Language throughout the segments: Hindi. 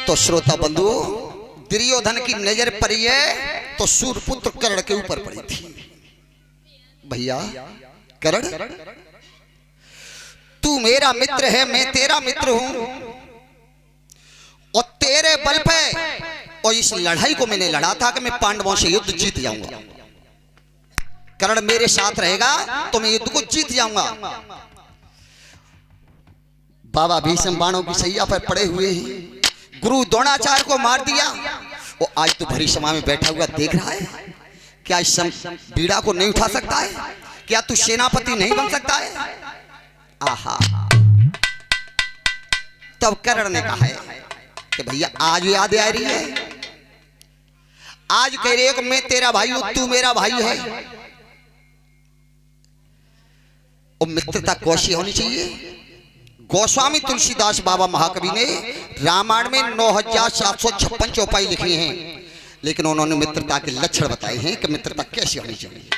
तो श्रोता बंधु, दुर्योधन की नजर पड़ी है तो सूर्यपुत्र कर्ण के ऊपर पड़ी थी। भैया कर्ण, तू मेरा मित्र है, मैं तेरा मित्र हूं, और तेरे बल पे और इस लड़ाई को मैंने लड़ा था कि मैं पांडवों से युद्ध जीत जाऊंगा। कर्ण मेरे साथ रहेगा तो मैं युद्ध को जीत जाऊंगा। बाबा भीष्म बाणों की सैया पर पड़े हुए हैं, गुरु द्रोणाचार्य को मार दिया, वो आज तो भरी सभा में बैठा हुआ देख रहा है। क्या इस बीड़ा को नहीं उठा सकता है? क्या तू सेनापति नहीं बन सकता है? आहा, तब कर्ण ने कहा है कि भैया आज याद आ रही है, आज कह रहे हो कि मैं तेरा भाई हूं, तू मेरा भाई है, और मित्रता कौशी होनी चाहिए। गोस्वामी तुलसीदास बाबा महाकवि ने रामायण में 9756 चौपाई लिखी हैं, लेकिन उन्होंने मित्रता के लक्षण बताए हैं कि मित्रता कैसी होनी चाहिए।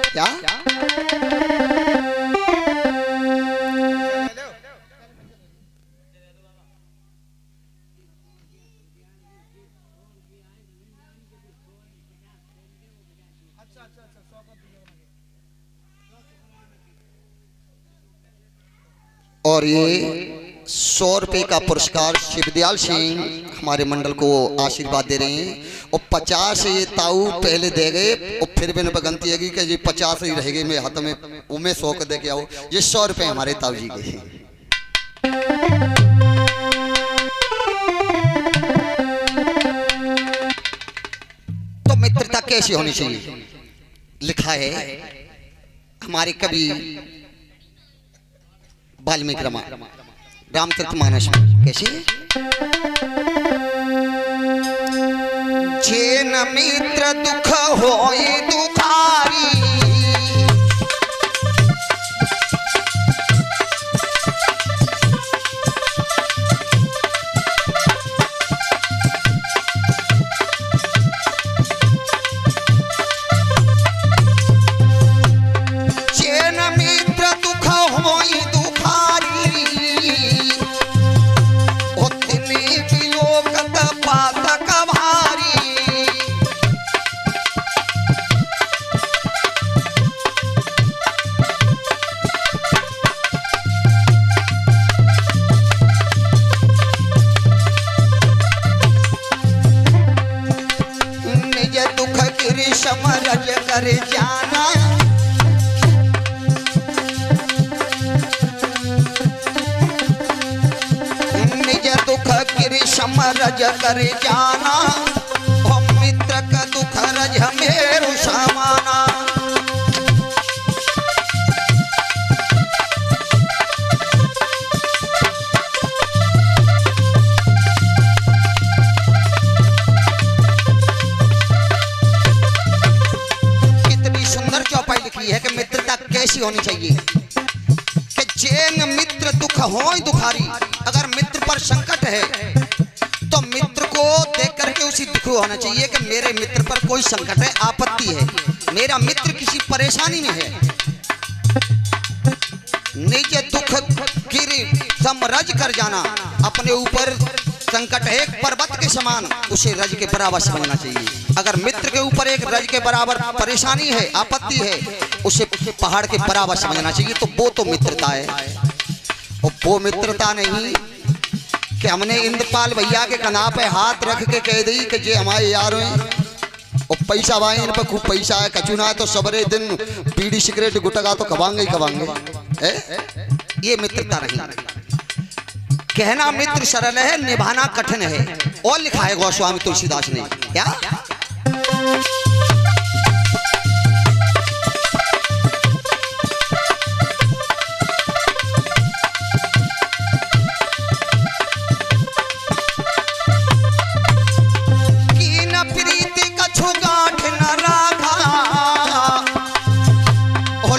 क्या और ये 100 रुपये का पुरस्कार शिवदयाल सिंह हमारे मंडल को आशीर्वाद दे रहे हैं, और 50 ये ताऊ पहले दे गए, और फिर मैंने बगंती है कि ये 50 ही रह गए मेरे हाथ में, उमें 100 को दे के आओ। ये 100 रुपये हमारे ताऊ जी के हैं। तो मित्रता कैसी होनी चाहिए? लिखा है हमारे कवि वाल्मीकि रामचरितमानस में, कैसे? जेन मित्र दुख होई दुखारी, जेन मित्र दुख होई समरज कर जाना, निज दुख गिर समरज कर जाना, ओ मित्र का दुख रज मेरु समाना। है कि मित्रता कैसी होनी चाहिए कि जेन मित्र दुख होई दुखारी, अगर मित्र पर संकट है तो मित्र को देख करके उसी दुख होना चाहिए कि मेरे मित्र पर कोई संकट है, आपत्ति है, मेरा मित्र किसी परेशानी में है। निज दुख गिर समरज कर जाना, अपने ऊपर संकट है एक पर्वत के समान, उसे रज के बराबर समझना चाहिए। अगर मित्र के ऊपर एक रज के बराबर परेशानी है, आपत्ति है, उसे पहाड़ के बराबर समझना चाहिए। तो वो तो मित्रता है, और वो मित्रता नहीं कि हमने इंद्रपाल भैया के कना पे हाथ रख के कह दी कि जे हमारे यार हैं, और पैसा वाए इन पर खूब पैसा है, कचुना है तो सबरे दिन बीड़ी सिगरेट गुटका तो कबांगे ही कबांगे। ये मित्रता नहीं। कहना मित्र सरल है, निभाना कठिन है। और लिखा है गोस्वामी तुलसीदास ने, क्या?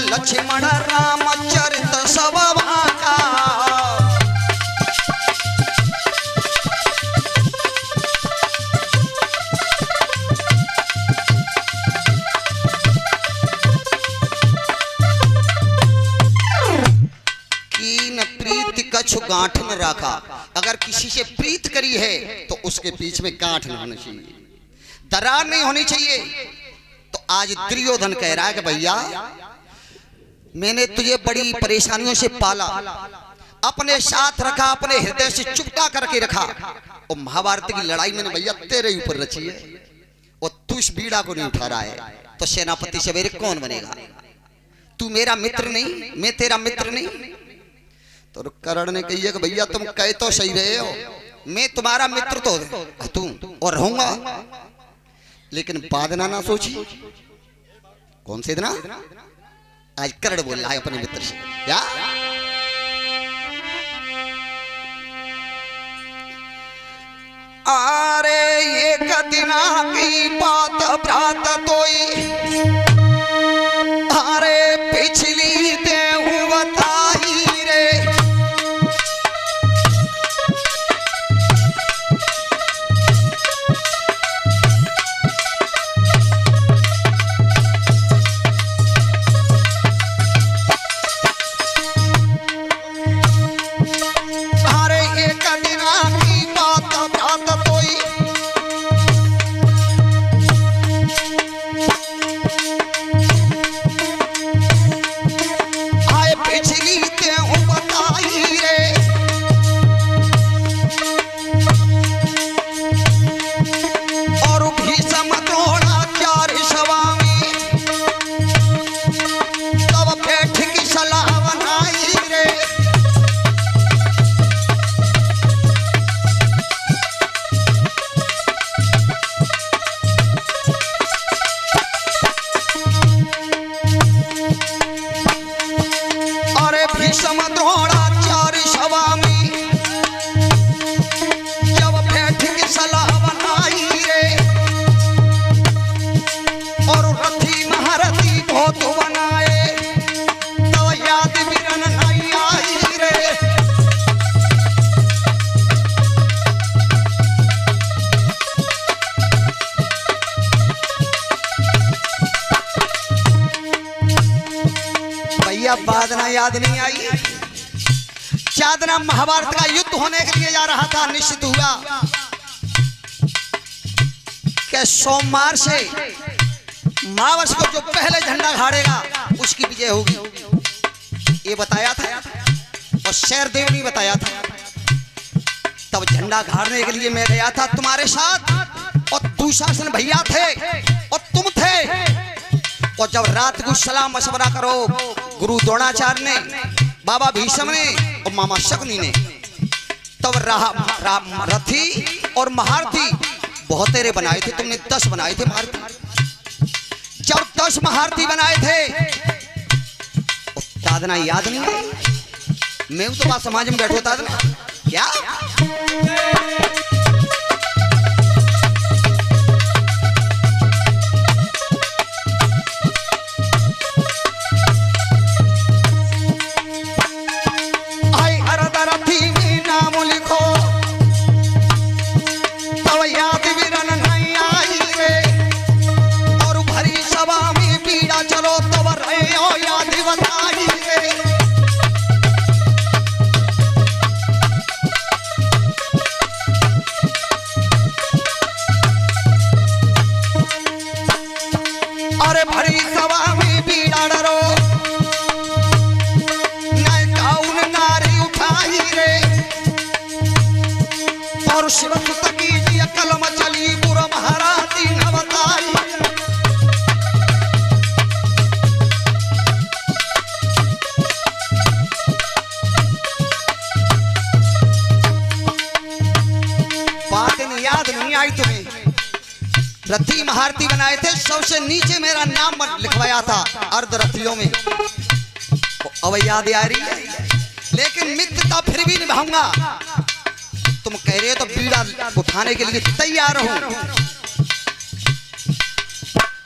लक्ष्मण रामचरित सब भाका, कछु गांठ न रखा। अगर किसी से प्रीत करी है तो उसके बीच में गांठ न होनी चाहिए, दरार नहीं होनी चाहिए। तो आज दुर्योधन कह रहा है कि भैया मैंने तुझे बड़ी परेशानियों से पाला, अपने साथ रखा, अपने हृदय से चुपता करके रखा, और महाभारत की लड़ाई मैंने भैया तेरे ऊपर रची है, और तू इस बीड़ा को नहीं उठा रहा है, तो सेनापति सवेरे कौन बनेगा? तू मेरा मित्र नहीं, मैं तेरा मित्र नहीं। तो कर्ण ने कही कि भैया तुम कह तो सही रहे हो, मैं तुम्हारा मित्र तो तू और रहूंगा, लेकिन बादना ना सोची। कौन से इतना? आज कर्ण बोल रहा है अपने मित्र से, क्या अरे एक दिना की बात प्रात तोई, अरे पिछली देहु बताई रे, अरे एक दिना की बात प्रात तोई, आए पिछली देहु बताई रे, और भीषम द्रोणाचार्य स्वामी तब बैठ की सलाह बनाई रे। अरे भीषम द्रोणाचार्य स्वामी जब बैठ की सलाह बनाई रे, और रथी महारथी बहुत बनाए, तो याद बिरन नहीं आई रे। भैया बादना याद नहीं आई। चादना महाभारत का युद्ध होने के लिए जा रहा था, निश्चित हुआ कि सोमवार से मावस को जो पहले झंडा गाड़ेगा उसकी विजय होगी, ये बताया था, और शेरदेव ने बताया था। तब झंडा गाड़ने के लिए मैं गया था तुम्हारे साथ, और दुशासन भैया थे और तुम थे, और जब रात को सलाह मशवरा करो गुरु द्रोणाचार्य ने, बाबा भीष्म ने और मामा शकुनी ने, तब रथी और महारथी बहुत तेरे बनाए थे, तुमने 10 बनाए थे महारथी। जब 10 महारथी बनाए थे तादना याद नहीं आई। मैं तो बात समाज में बैठो तादना क्या रथी महारथी बनाए थे, सबसे नीचे मेरा नाम लिखवाया था अर्धरथियों में, अब याद आ रही है। लेकिन मित्रता फिर भी निभाऊंगा। तुम कह रहे हो तो बीड़ा उठाने के लिए तैयार हूं,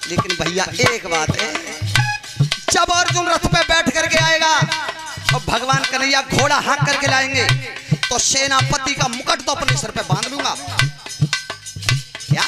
लेकिन भैया एक बात है, जब अर्जुन रथ पे बैठ करके आएगा और भगवान कन्हैया घोड़ा हाँक करके लाएंगे, तो सेनापति का मुकुट तो अपने सर पे बांध लूंगा। क्या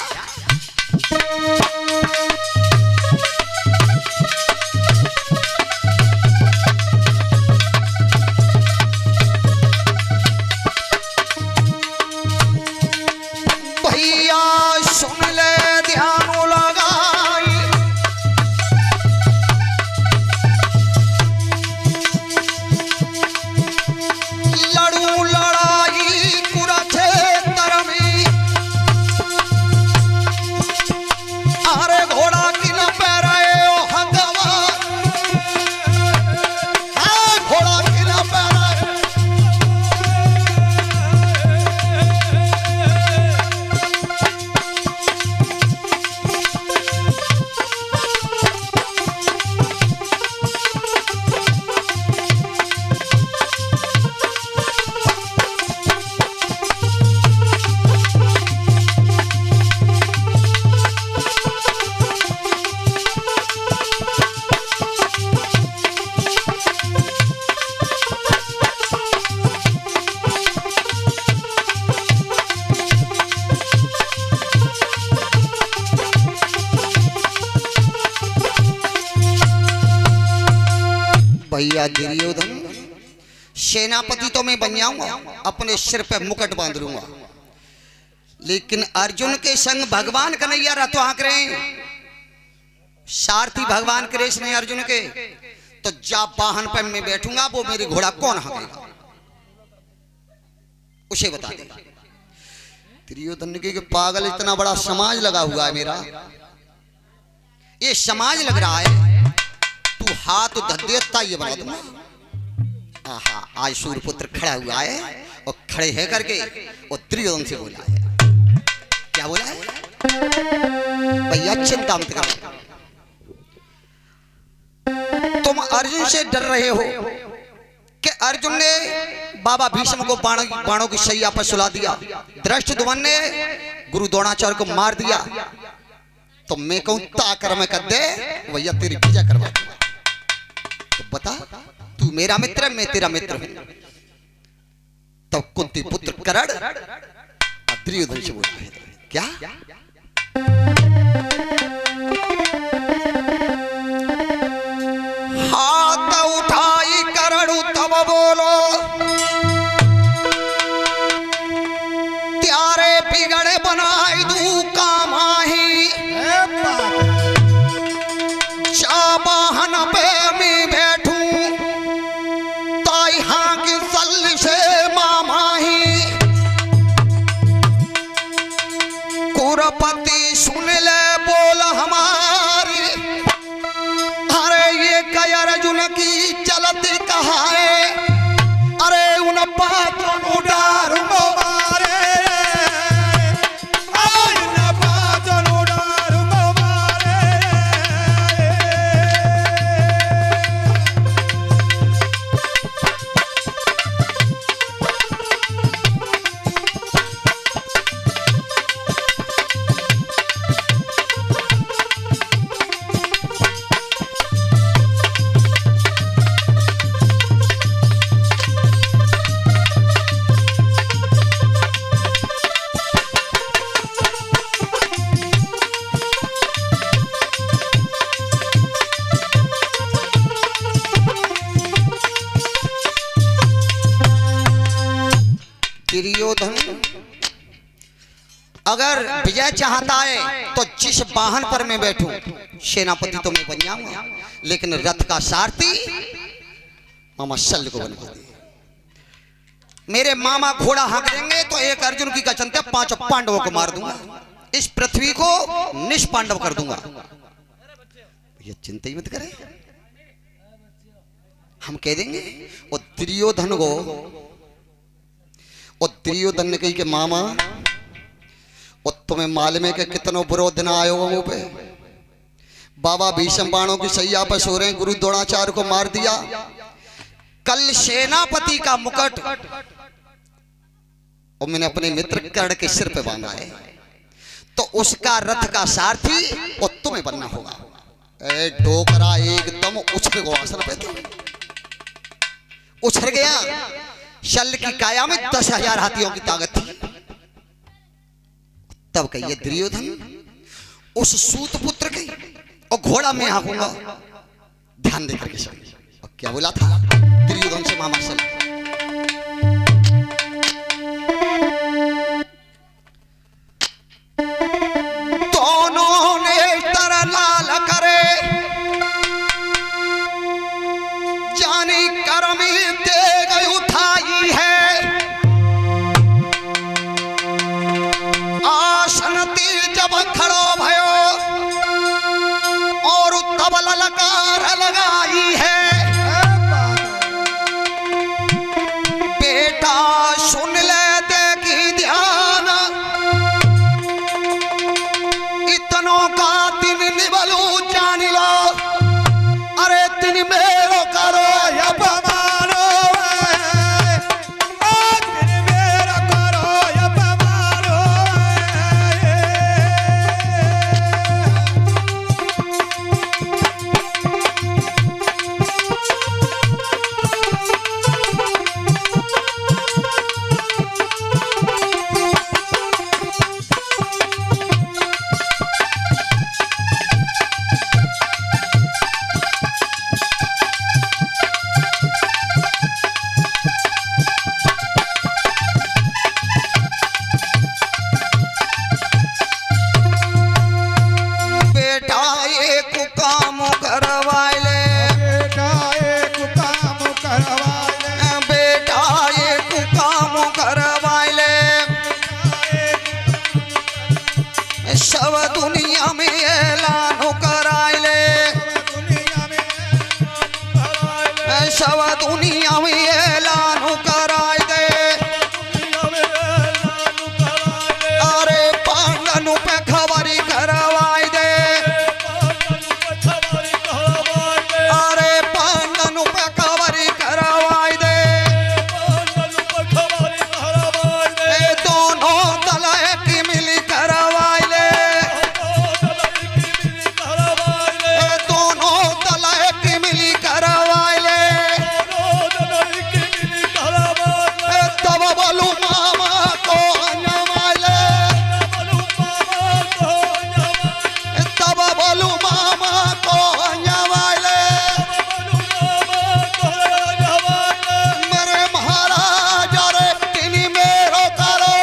भैया दुर्योधन, सेनापति तो मैं बन जाऊंगा, अपने सिर पे मुकुट बांध लूंगा, लेकिन अर्जुन के संग भगवान कन्हैया रथवा करें, सारथी भगवान कृष्ण ने अर्जुन के, तो जा वाहन पर मैं बैठूंगा, वो मेरे घोड़ा कौन हाकेगा उसे बता दे। दुर्योधन के पागल, इतना बड़ा समाज लगा हुआ है मेरा, ये समाज लग रहा है, तू हाथ धद्देता ये बना दूंगा। आहा, आज सूर्यपुत्र खड़ा हुआ है और खड़े है करके और दुर्योधन से बोला है, क्या बोला है? भैया चिंता मत करो, तुम अर्जुन से डर रहे हो कि अर्जुन ने बाबा भीष्म को बाणों की शैया पर सुला दिया, धृष्टद्युम्न ने गुरु द्रोणाचार्य को मार दिया, तो मैं कहूं ताकर में कर दे भैया तेरी पूजा करवा दूंगा। तो बता, तू मेरा मित्र है, मैं तेरा मित्र हूं। तब कुंती पुत्र कर्ण दुर्योधन से बोला है, क्या हाथ उठाई कर्ण तब बोलो, त्यारे बिगड़े बनाई दू कामाही, जा वाहन पे मैं बैठूं, ताई हाँ की सल से मामाही, कुरपति सुन ले बोल हमारी, अरे ये कई अर्जुन की चलती कहा है, अरे उन पात्रों को डारूंगा मारे, उन पात्रों को डारूंगा मारे। दुर्योधन अगर विजय चाहता है तो जिस वाहन पर मैं बैठूं सेनापति तो मैं बन जाऊंगा, लेकिन रथ का सारथी मामा शल्य को बनवा दे। मेरे मामा घोड़ा हाँक देंगे तो एक अर्जुन की का चलते 5 पांडवों को मार दूंगा, इस पृथ्वी को निष्पांडव कर दूंगा। ये चिंता ही मत करें, हम कह देंगे। और दुर्योधन को, और दुर्योधन ने कही कि मामा और तुम्हें मालूम है कि कितनों बुरो दिन आयो हो पे, बाबा भीष्म बाणों की सैया पर सो रहे, गुरु द्रोणाचार्य को मार दिया, कल सेनापति का मुकुट और मैंने अपने मित्र कर्ण के सिर पे बांधा है, तो उसका रथ का सारथी और तुम्हें बनना होगा। ए डोकरा एकदम उछल गो आसन पे, उछल गया। शल्य की काया में 10,000 हाथियों की ताकत थी। तब कहिए दुर्योधन उस सूत पुत्र के और घोड़ा में हाँकूंगा, ध्यान देकर के सुनिए। और क्या बोला था दुर्योधन से मामा शल्य, दोनों ने तरह लाल करे जानी करमी दे गई उठाई है, आसन जब खड़ो भयो और तब ललकार लगाई है, में ऐलान कराइले, सब दुनिया में ऐलान कराए दे। अरे पांडनु पे खबरी करवाए दे, अरे पांडनु पे खबरी करवाए दे। दोनों दल एक मिली करवाए ले, दोनों दल एक मिली करवाए ले। तब बोलू मामा को अन्यवाले, तब बोलू मामा को अन्यवाले। मेरे महाराज रे तिनी मेरो करो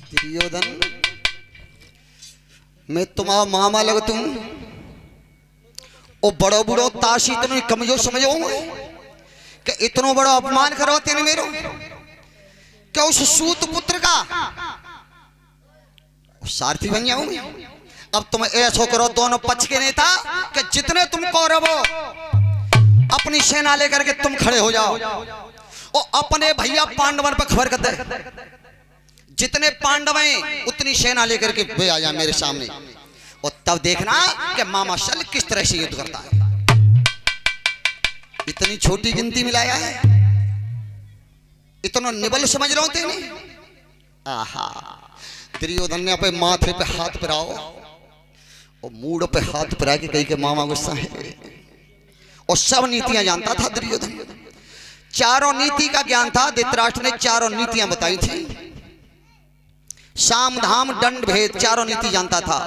दुर्योधन। मैं तुम्हारा मामा लगतू ओ बड़ो बुढ़ो ताशी इतनो कमजोर समझो कि इतनो बड़ा अपमान करवाते ने मेरो। क्या उस सूत पुत्र का सारथी बन जाऊं मैं? अब तुम ऐसा करो दोनों पक्ष के नेता कि जितने तुम कौरव हो अपनी सेना लेकर के तुम खड़े हो जाओ और अपने भैया पांडवन पर खबर कर दे। जितने पांडव हैं उतनी सेना लेकर के वे आ जाए मेरे सामने, और तब देखना कि मामा शल्य किस तरह से युद्ध करता है। इतनी छोटी गिनती मिलाया है, इतना निबल समझ रहे होते नहीं। आहा, दुर्योधन ने अपने माथे पे हाथ फिराओ और मूड पे हाथ फिरा के कही के मामा गुस्सा है। और सब नीतियां जानता था दुर्योधन, चारों नीति का ज्ञान था। धृतराष्ट्र ने चारों नीतियां बताई थी, साम धाम दंड भेद चारों नीति जानता था।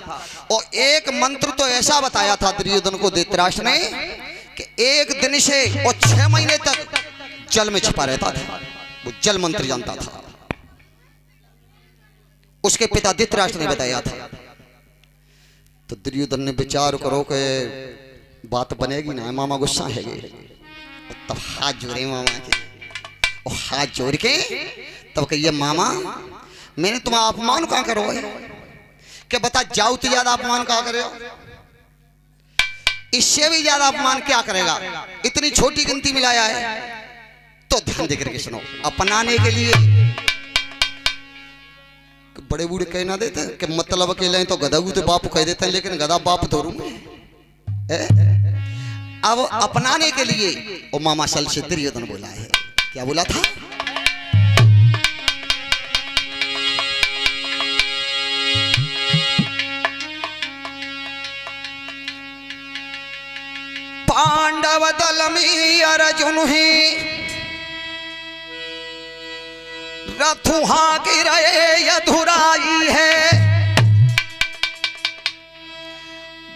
और एक मंत्र तो ऐसा बताया था दुर्योधन को धृतराष्ट्र ने कि एक दिन से और 6 महीने तक जल में छिपा रहता था। वो जल मंत्र जानता था, उसके पिता धृतराष्ट्र ने बताया था। तो दुर्योधन ने विचार करो कि बात बनेगी ना, मामा गुस्सा है। तब हाथ जोड़े मामा के, और हाथ जोड़ के तब कहिए मामा मैंने तुम्हारा अपमान कहां करो है? क्या बता जाओ तो ज्यादा अपमान कहां करे हो? इससे भी ज्यादा अपमान क्या करेगा? इतनी छोटी गिनती मिलाया है। तो ध्यान देकर के सुनो, अपनाने के लिए बड़े बूढ़े कह ना देते कि मतलब अकेले तो गधाऊ तो बाप कह देते हैं, लेकिन गधा बाप धोरू में। अब अपनाने के लिए वो मामा सल से दुर्योधन बोला है। क्या बोला था? पांडव दल में अर्जुन ही रथुहा गिरे यधुराई है।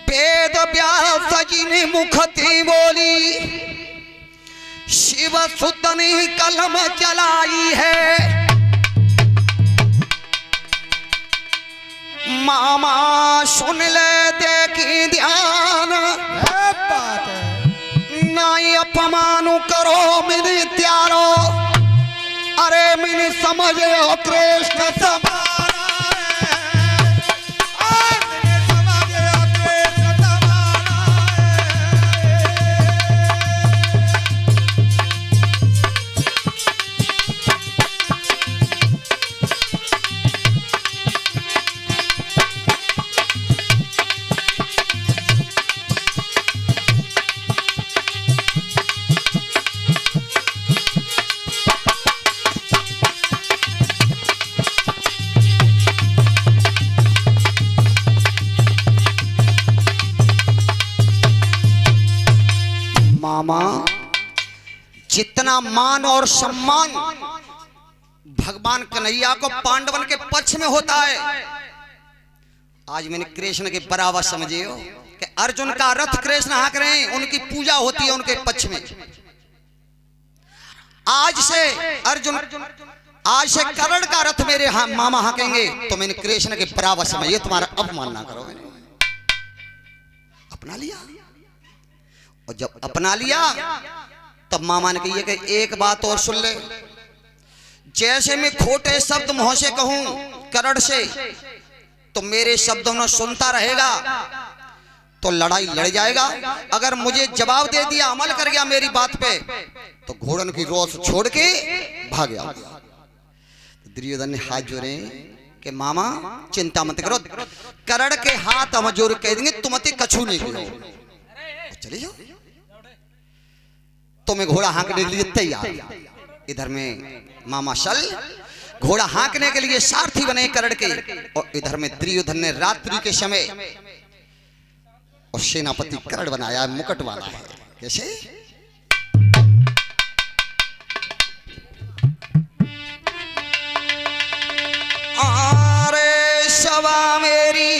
वेद व्यास जी ने मुखती बोली, शिव सुत ने कलम चलाई है। मामा सुन ले देखी ध्यान, नाई अपमान करो मेरे त्यारो। अरे मैंने समझो कृष्ण समान मामा जितना मान और सम्मान भगवान कन्हैया को पांडवन के पक्ष में होता है। आज मैंने कृष्ण के बराबर समझे हो कि अर्जुन का रथ कृष्ण हाँक रहे हैं, उनकी पूजा होती है उनके पक्ष में। आज से अर्जुन, आज से कर्ण का रथ मेरे मामा हाँकेंगे तो मैंने कृष्ण के बराबर समझिए, तुम्हारा अपमान ना करो। मैंने अपना लिया, और जब अपना लिया तब मामा ने कही कि एक बात और सुन ले, जैसे मैं खोटे शब्द मुंह से कहूं कर्ण से तो मेरे शब्दों में सुनता रहेगा तो लड़ाई लड़ जाएगा। अगर मुझे जवाब दे दिया, अमल कर गया मेरी बात पे, तो घोड़न की रोस छोड़ के भाग गया। दुर्योधन ने हाथ जोड़े कि मामा चिंता मत करो, कर्ण के हाथ हम जोड़ कह देंगे तुम अति कछु नहीं करो, चले जाओ, तुम्हें घोड़ा हाँकने के लिए तैयार। इधर में मामा शल घोड़ा हाँकने के लिए सारथी बने कर्ण के, और इधर में दुर्योधन ने रात्रि के समय और सेनापति कर्ण बनाया, मुकुट वाला है। कैसे? आरे सवा मेरी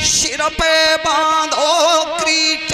सिर पे बांधो क्रीट,